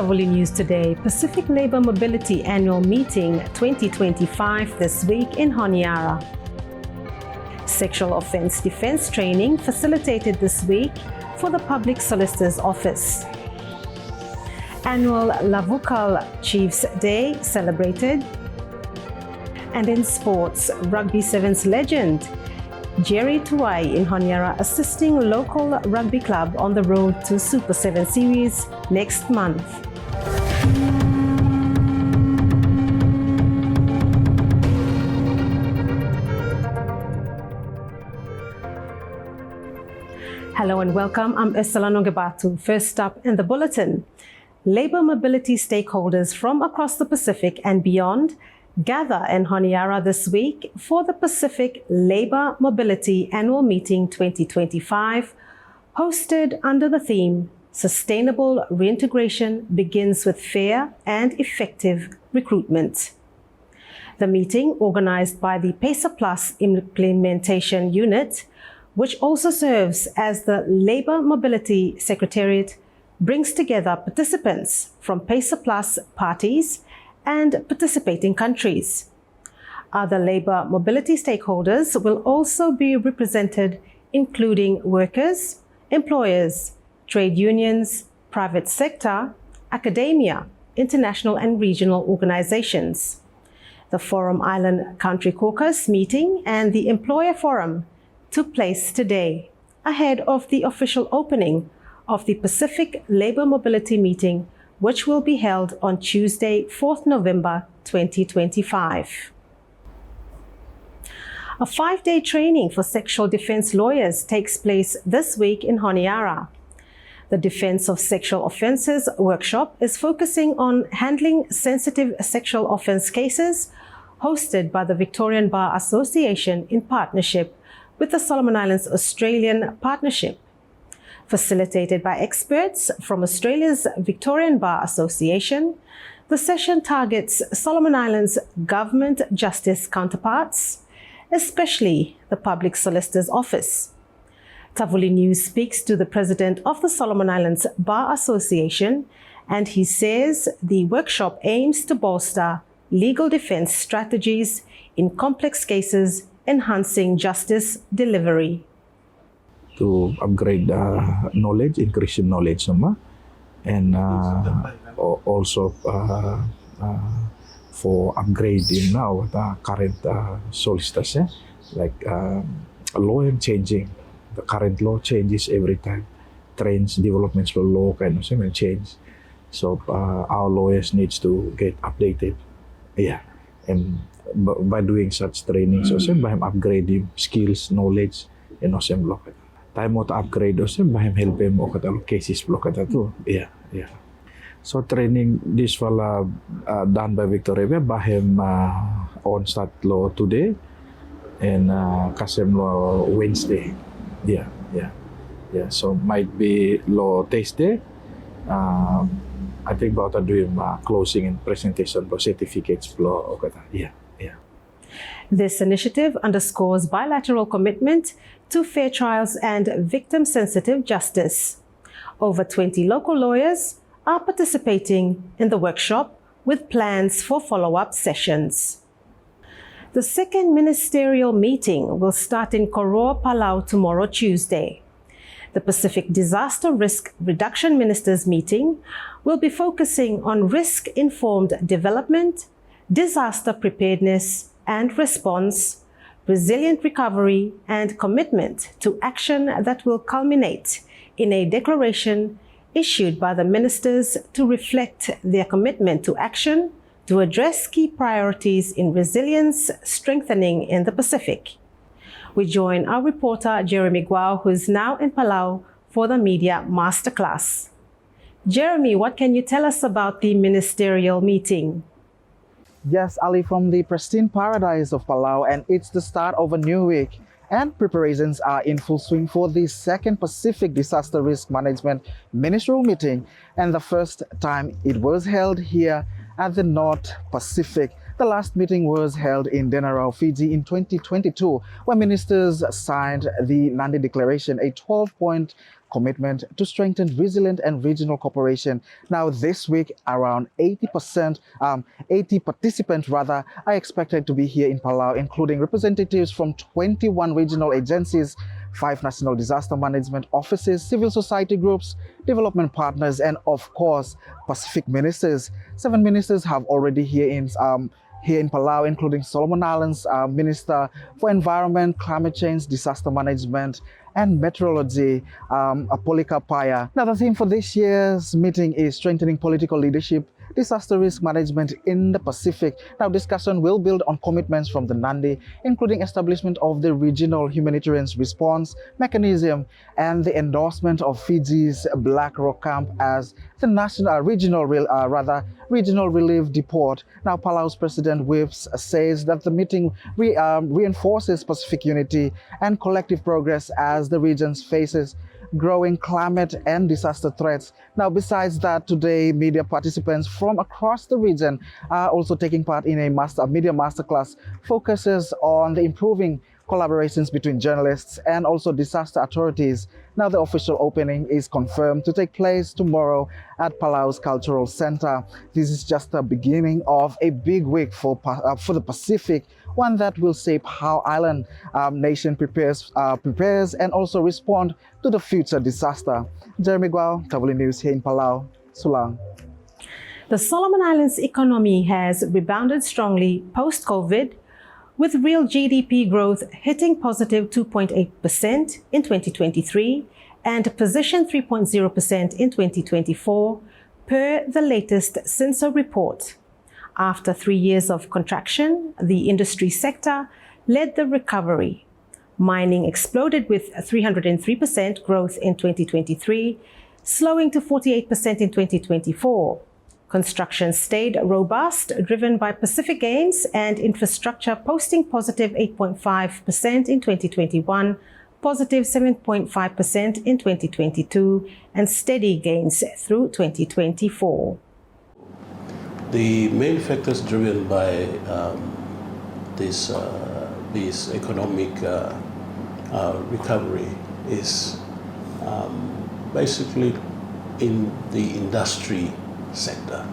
Tavuli News today, Pacific Labour Mobility Annual Meeting 2025 this week in Honiara. Sexual Offence Defense training facilitated this week for the Public Solicitors Office. Annual Lavukal Chief's Day celebrated. And in sports, Rugby Sevens legend Jerry Tuwai in Honiara assisting local rugby club on the road to Super 7 Series next month. Hello and welcome. I'm Ursula Nongebatu. First up in the bulletin, Labour mobility stakeholders from across the Pacific and beyond gather in Honiara this week for the Pacific Labour Mobility Annual Meeting 2025, hosted under the theme Sustainable Reintegration Begins with Fair and Effective Recruitment. The meeting, organized by the PACER Plus Implementation Unit, which also serves as the Labour Mobility Secretariat, brings together participants from PACER Plus parties and participating countries. Other labour mobility stakeholders will also be represented, including workers, employers, trade unions, private sector, academia, international and regional organizations. The Forum Island Country Caucus meeting and the Employer Forum took place today, ahead of the official opening of the Pacific Labour Mobility Meeting, which will be held on Tuesday, 4th November 2025. A 5-day training for sexual defense lawyers takes place this week in Honiara. The Defense of Sexual Offences workshop is focusing on handling sensitive sexual offence cases, hosted by the Victorian Bar Association in partnership with the Solomon Islands Australian Partnership. Facilitated by experts from Australia's Victorian Bar Association, the session targets Solomon Islands government justice counterparts, especially the Public Solicitors Office. Tavuli News speaks to the president of the Solomon Islands Bar Association, and he says the workshop aims to bolster legal defense strategies in complex cases, enhancing justice delivery. To upgrade knowledge, increasing knowledge naman, and also for upgrading now the current solicitors, like law and changing. The current law changes every time. Trends, developments for law kind of thing change. So our lawyers needs to get updated. Yeah, and by doing such trainings, also by upgrading skills, knowledge, and also law. Tayo mo ta-upgrade also, bahim helpin mo katalo cases block kata tu. Yeah. So training this wala done by Victoria, bahim on start law today and kasem law Wednesday. Yeah. So might be law Thursday. I think about doing closing and presentation for certificates law kata. Yeah. This initiative underscores bilateral commitment to fair trials and victim-sensitive justice. Over 20 local lawyers are participating in the workshop with plans for follow-up sessions. The second ministerial meeting will start in Koroa, Palau tomorrow, Tuesday. The Pacific Disaster Risk Reduction Ministers meeting will be focusing on risk-informed development, disaster preparedness and response, resilient recovery, and commitment to action that will culminate in a declaration issued by the ministers to reflect their commitment to action to address key priorities in resilience strengthening in the Pacific. We join our reporter Jeremy Guao, who is now in Palau, for the media masterclass. Jeremy, what can you tell us about the ministerial meeting? Yes, Ali, from the pristine paradise of Palau, and it's the start of a new week. And preparations are in full swing for the second Pacific Disaster Risk Management Ministerial Meeting. And the first time it was held here at the North Pacific The last meeting was held in Denarau, Fiji in 2022, where ministers signed the Nandi Declaration, a 12-point commitment to strengthen resilient and regional cooperation. Now, this week, around 80 participants are expected to be here in Palau, including representatives from 21 regional agencies, 5 national disaster management offices, civil society groups, development partners, and of course, Pacific ministers. 7 ministers have already here in Palau, including Solomon Islands Minister for Environment, Climate Change, Disaster Management, and Meteorology, Apolika Paya. Now, the theme for this year's meeting is strengthening political leadership, disaster risk management in the Pacific. Now, discussion will build on commitments from the Nandi, including establishment of the regional humanitarian response mechanism and the endorsement of Fiji's Black Rock Camp as the national regional relief depot. Now, Palau's President Whips says that the meeting reinforces Pacific unity and collective progress as the region faces growing climate and disaster threats. Now, besides that, today media participants from across the region are also taking part in a media masterclass focuses on the improving collaborations between journalists and also disaster authorities. Now, the official opening is confirmed to take place tomorrow at Palau's Cultural Center. This is just the beginning of a big week for the Pacific, one that will shape how island nation prepares and also respond to the future disaster. Jeremy Guao, Tavuli News here in Palau, Sulang. The Solomon Islands economy has rebounded strongly post-COVID, with real GDP growth hitting positive 2.8% in 2023 and position 3.0% in 2024, per the latest CINSO report. After 3 years of contraction, the industry sector led the recovery. Mining exploded with 303% growth in 2023, slowing to 48% in 2024. Construction stayed robust, driven by Pacific gains, and infrastructure posting positive 8.5% in 2021, positive 7.5% in 2022, and steady gains through 2024. The main factors driven by this economic recovery is basically in the industry sector.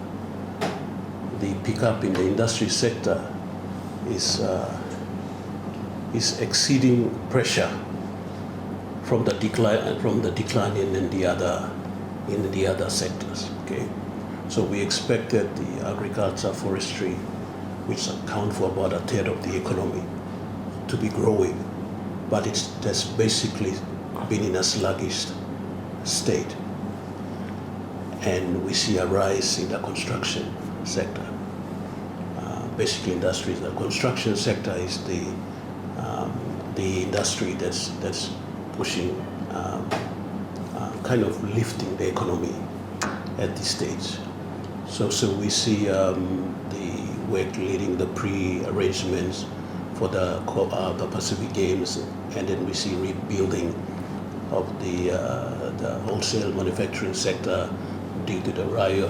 The pickup in the industry sector is exceeding pressure from the decline in the other sectors. Okay, so we expect that the agriculture, forestry, which account for about a third of the economy, to be growing, but that's basically been in a sluggish state. And we see a rise in the construction sector. Basically, industries. The construction sector is the industry that's pushing, kind of lifting the economy at this stage. So we see the work leading the pre-arrangements for the Pacific Games, and then we see rebuilding of the wholesale manufacturing sector due to the riot,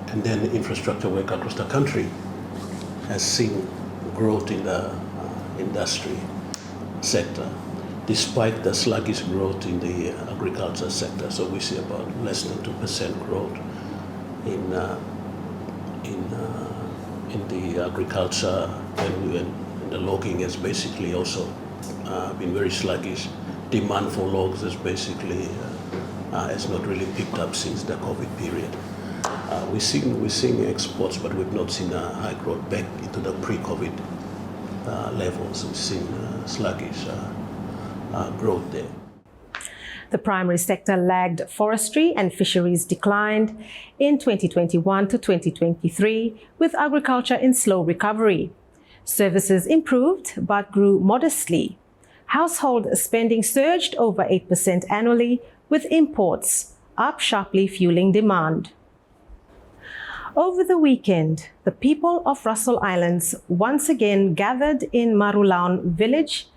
and then infrastructure work across the country has seen growth in the industry sector, despite the sluggish growth in the agriculture sector. So we see about less than 2% growth in the agriculture, and the logging has basically also been very sluggish. Demand for logs is basically has not really picked up since the COVID period. We're seeing exports, but we've not seen a high growth back into the pre-COVID levels. We've seen sluggish growth there. The primary sector lagged. Forestry and fisheries declined in 2021 to 2023, with agriculture in slow recovery. Services improved but grew modestly. Household spending surged over 8% annually, with imports up sharply, fueling demand. Over the weekend, the people of Russell Islands once again gathered in Marulaun village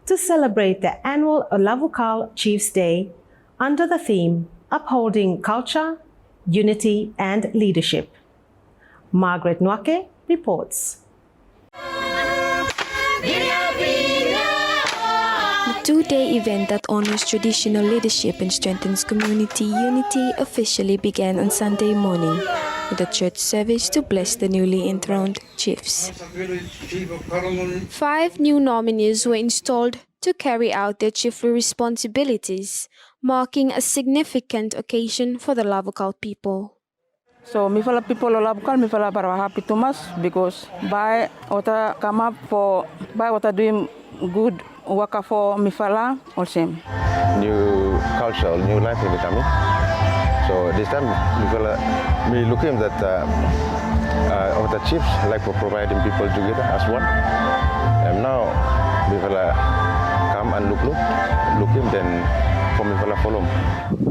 to celebrate the annual Lavukal Chief's Day under the theme Upholding Culture, Unity and Leadership. Margaret Nwake reports. The two-day event that honors traditional leadership and strengthens community unity officially began on Sunday morning with a church service to bless the newly enthroned chiefs. 5 new nominees were installed to carry out their chiefly responsibilities, marking a significant occasion for the Lavukal people. So, me fala people of Lavukal, me fala para happy too much because by what come up for by what doing good work for me fala also. New culture, new life in the coming. So this time we looking that of the chiefs like for providing people together as one. And now we will come and look him then for me will follow.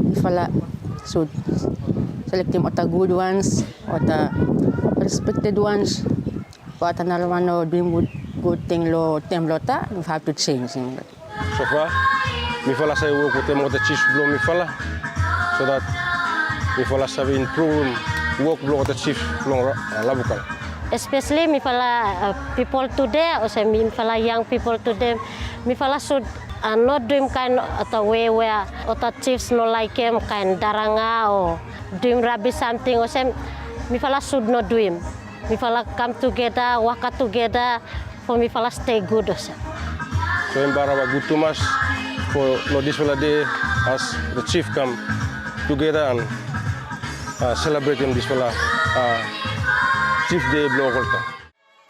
We should select him the good ones or the respected ones. But another one doing good thing lo temlota, we have to change him. So far, me fala say work with them the chiefs blow me fala so that me fala say improve work blow the chiefs blow Lavukal. Especially me fala people today, also me fala young people today, me fala should not doing kind of the way where other chiefs no like him kind daranga or doing rugby something or some me fala should not do him. Me fala come together, work together for me fala stay good also. So embarawa good too much for no this day as the chief come together and celebrating this Chief Day blow.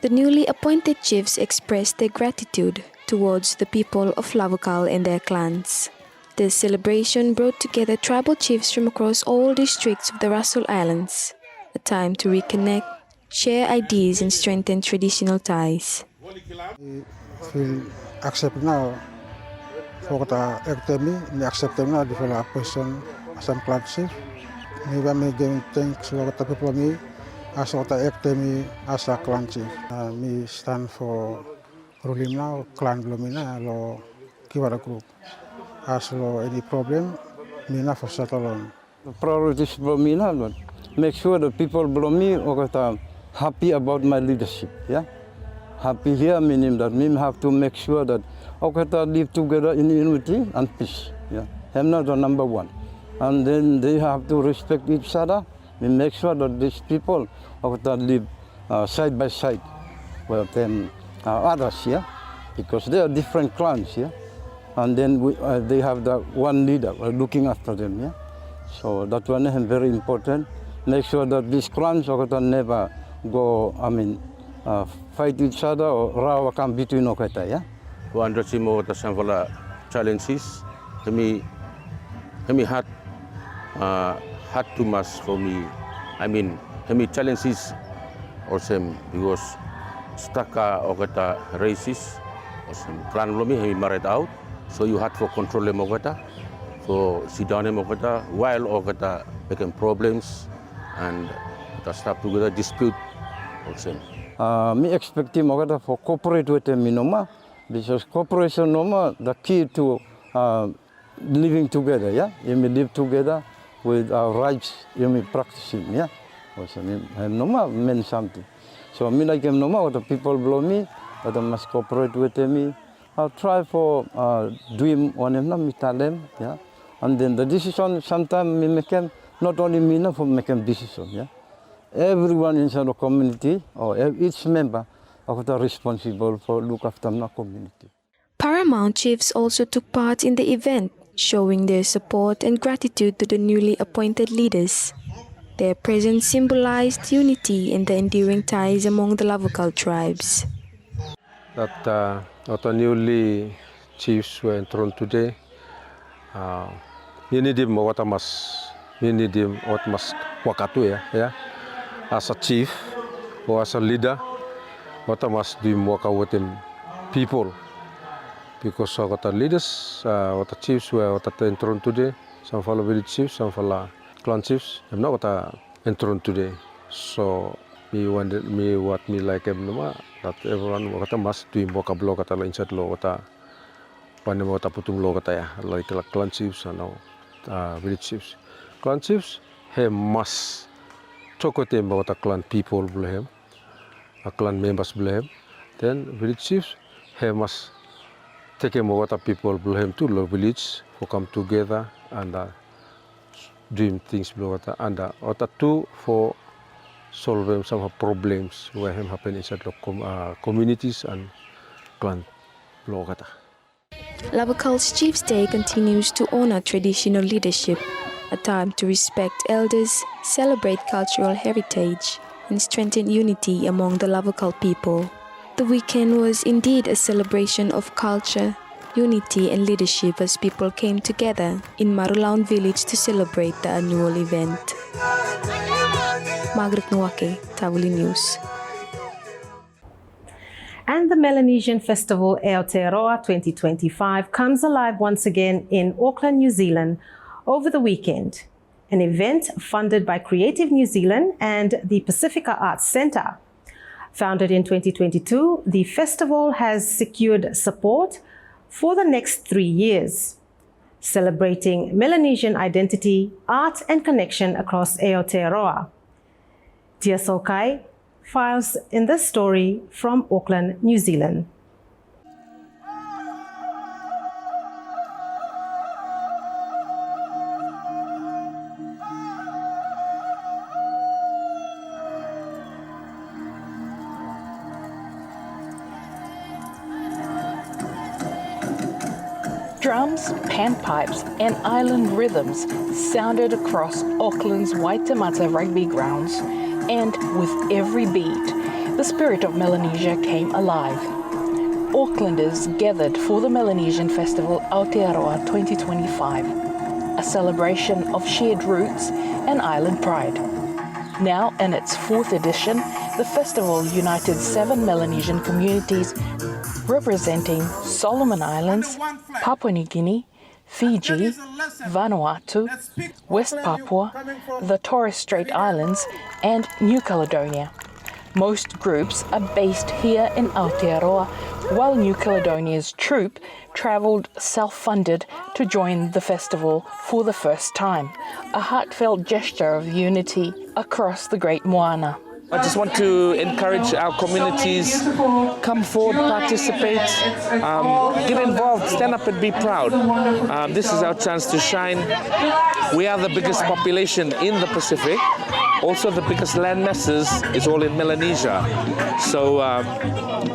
The newly appointed chiefs expressed their gratitude towards the people of Lavukal and their clans. This celebration brought together tribal chiefs from across all districts of the Russell Islands, a time to reconnect, share ideas and strengthen traditional ties. I feel accept now for the academy, me accept now the person as a clan chief. Me want me giving thanks to the people me as the academy as a clan chief. Me stand for ruling now clan blomina lo kiwara group. As lo any problem, me na for settle on. Priorities blomina, make sure the people below me are happy about my leadership. Yeah. Happy here meaning that we have to make sure that we live together in unity and peace. Yeah, I'm not the number one. And then they have to respect each other. We make sure that these people live side by side with them others, yeah, because they are different clans, yeah. And then they have the one leader looking after them, yeah. So that one is very important. Make sure that these clans never go, fight each other or raw come between okata, yeah. To understand more the sample challenges, me had too much for me. Me challenges also because stuck okata races, clan blomi me married out, so you had to control them okata, for sit down them okata while okata became problems and the start together dispute also. Me expect him for cooperate with them, Minoma, because cooperation Noma the key to living together, yeah. You may live together with our rights, you may practicing, yeah. Also, Noma meant something. So me like him Noma, what the people below me, but I must cooperate with me. I'll try for doing one of them, me tell them, yeah. And then the decision sometimes me make them not only me, not for making decision, yeah. Everyone inside the community or each member are responsible for look after the community. Paramount chiefs also took part in the event, showing their support and gratitude to the newly appointed leaders. Their presence symbolized unity and the enduring ties among the Lavukal tribes. That the newly chiefs were enthroned today. You need him what must wakatu, yeah. As a chief or as a leader, what I must do work with them people. Because what the leaders, what the chiefs were what the enthroned today, some follow village chiefs, some follow clan chiefs, I'm not what I enthroned today. So me what me like that everyone what I must do work a block at the inside law what I what I put law like clan chiefs and village chiefs. Clan chiefs he must talk with them about the clan people, clan members blame. Then village chiefs must take care of what the people blame to the village who come together and doing things below and what two for solving some problems where happen inside the communities and clan below. Lavukal's Chief's Day continues to honor traditional leadership, a time to respect elders, celebrate cultural heritage, and strengthen unity among the Lavukal people. The weekend was indeed a celebration of culture, unity and leadership as people came together in Marulaun village to celebrate the annual event. Margaret Nwake, Tavuli News. And the Melanesian Festival Aotearoa 2025 comes alive once again in Auckland, New Zealand over the weekend. An event funded by Creative New Zealand and the Pacifica Arts Centre. Founded in 2022, the festival has secured support for the next 3 years, celebrating Melanesian identity, art and connection across Aotearoa. Tia Sokai files in this story from Auckland, New Zealand. Drums, panpipes and island rhythms sounded across Auckland's Waitemata rugby grounds, and with every beat, the spirit of Melanesia came alive. Aucklanders gathered for the Melanesian Festival Aotearoa 2025, a celebration of shared roots and island pride. Now in its 4th edition, the festival united 7 Melanesian communities representing Solomon Islands, Papua New Guinea, Fiji, Vanuatu, West Papua, the Torres Strait Islands, and New Caledonia. Most groups are based here in Aotearoa, while New Caledonia's troupe travelled self-funded to join the festival for the first time, a heartfelt gesture of unity across the Great Moana. I just want to encourage our communities, come forward, participate, get involved, stand up and be proud. This is our chance to shine. We are the biggest population in the Pacific. Also the biggest land masses is all in Melanesia. So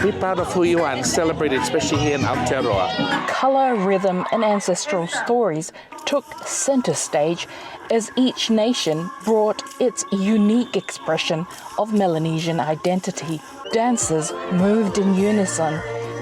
be proud of who you are and celebrate it, especially here in Aotearoa. Colour, rhythm and ancestral stories took centre stage as each nation brought its unique expression of Melanesian identity. Dances moved in unison,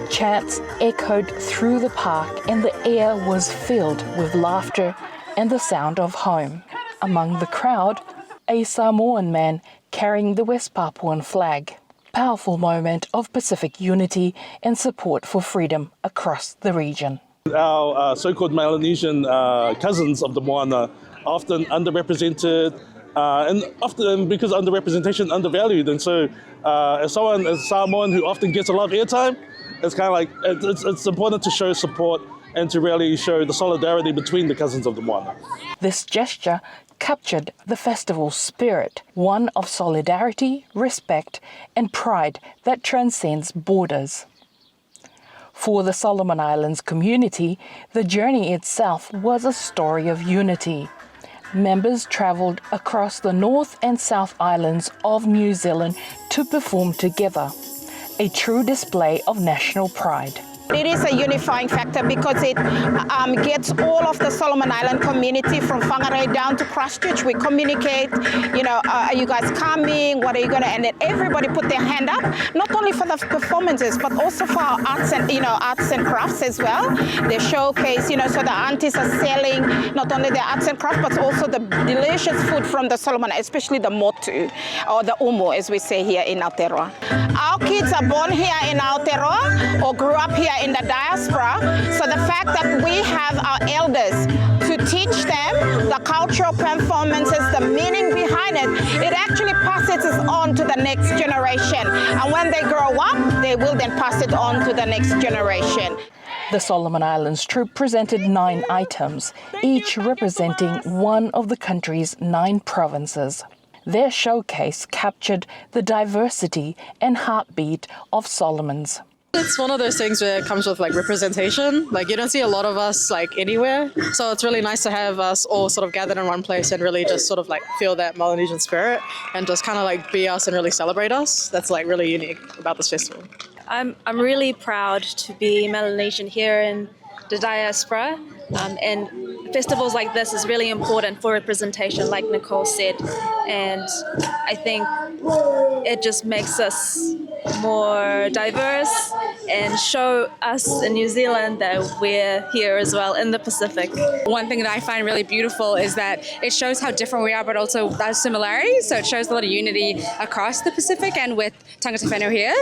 chants echoed through the park, and the air was filled with laughter and the sound of home. Among the crowd, a Samoan man carrying the West Papuan flag. Powerful moment of Pacific unity and support for freedom across the region. Our so-called Melanesian cousins of the Moana often underrepresented, and often because underrepresentation, undervalued. And so as someone, as Samoan who often gets a lot of airtime, it's kind of like, it's important to show support and to really show the solidarity between the cousins of the Moana. This gesture captured the festival's spirit, one of solidarity, respect and pride that transcends borders. For the Solomon Islands community, the journey itself was a story of unity. Members travelled across the North and South Islands of New Zealand to perform together, a true display of national pride. It is a unifying factor because it gets all of the Solomon Island community from Whangarei down to Christchurch. We communicate, are you guys coming? What are you going to, and then everybody put their hand up, not only for the performances, but also for our arts and crafts as well. They showcase, so the aunties are selling not only their arts and crafts, but also the delicious food from the Solomon, especially the motu, or the umu, as we say here in Aotearoa. Our kids are born here in Aotearoa or grew up here in the diaspora, so the fact that we have our elders to teach them the cultural performances, the meaning behind it, it actually passes it on to the next generation. And when they grow up, they will then pass it on to the next generation. The Solomon Islands troupe presented 9 items, each representing one of the country's 9 provinces. Their showcase captured the diversity and heartbeat of Solomon's. It's one of those things where it comes with like representation. Like you don't see a lot of us like anywhere. So it's really nice to have us all sort of gathered in one place and really just sort of like feel that Melanesian spirit and just kind of like be us and really celebrate us. That's like really unique about this festival. I'm really proud to be Melanesian here in the diaspora, and festivals like this is really important for representation, like Nicole said, and I think it just makes us more diverse and show us in New Zealand that we're here as well in the Pacific. One thing that I find really beautiful is that it shows how different we are, but also our similarities. So it shows a lot of unity across the Pacific and with tangata whenua here.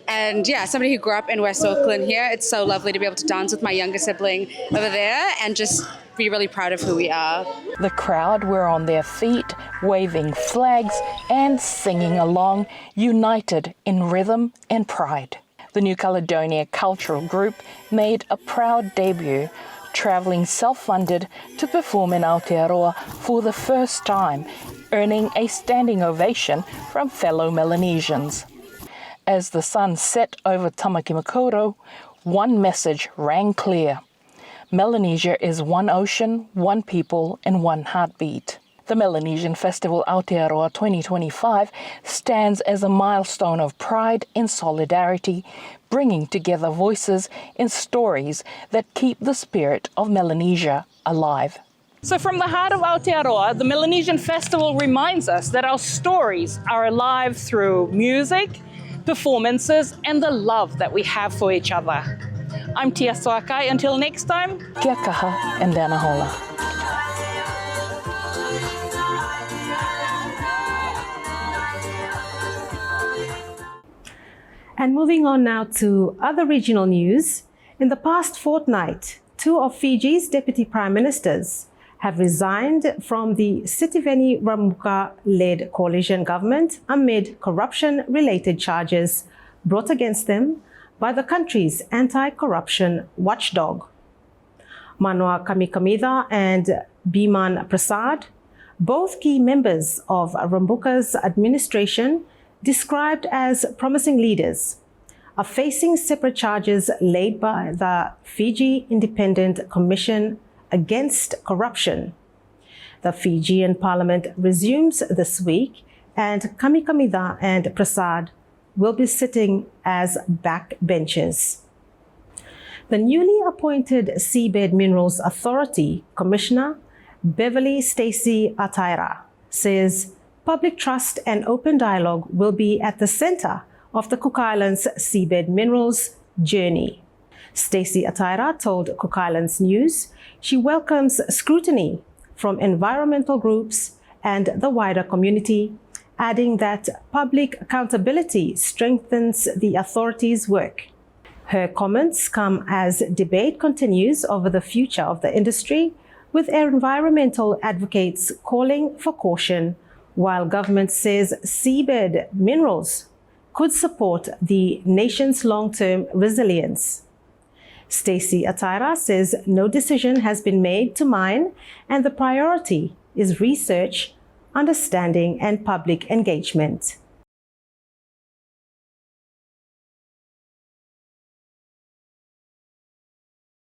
And yeah, somebody who grew up in West Auckland here, it's so lovely to be able to dance with my younger sibling over there and just be really proud of who we are. The crowd were on their feet, waving flags and singing along, united in rhythm and pride. The New Caledonia Cultural Group made a proud debut, travelling self-funded to perform in Aotearoa for the first time, earning a standing ovation from fellow Melanesians. As the sun set over Tamaki Makaurau, one message rang clear. Melanesia is one ocean, one people, and one heartbeat. The Melanesian Festival Aotearoa 2025 stands as a milestone of pride and solidarity, bringing together voices and stories that keep the spirit of Melanesia alive. So from the heart of Aotearoa, the Melanesian Festival reminds us that our stories are alive through music, performances, and the love that we have for each other. I'm Tia Soakai. Until next time, kia kaha and Dana Hola. And moving on now to other regional news. In the past fortnight, 2 of Fiji's deputy prime ministers have resigned from the Sitiveni Ramuka-led coalition government amid corruption-related charges brought against them by the country's anti-corruption watchdog. Manoa Kamikamida and Biman Prasad, both key members of Ramuka's administration, described as promising leaders, are facing separate charges laid by the Fiji Independent Commission Against Corruption. The Fijian Parliament resumes this week, and Kamikamida and Prasad will be sitting as backbenchers. The newly appointed Seabed Minerals Authority Commissioner, Beverly Stacey Ataira, says public trust and open dialogue will be at the center of the Cook Islands seabed minerals journey. Stacey Ataira told Cook Islands News she welcomes scrutiny from environmental groups and the wider community, adding that public accountability strengthens the authority's work. Her comments come as debate continues over the future of the industry, with environmental advocates calling for caution, while government says seabed minerals could support the nation's long-term resilience. Stacey Ataira says no decision has been made to mine, and the priority is research, understanding, and public engagement.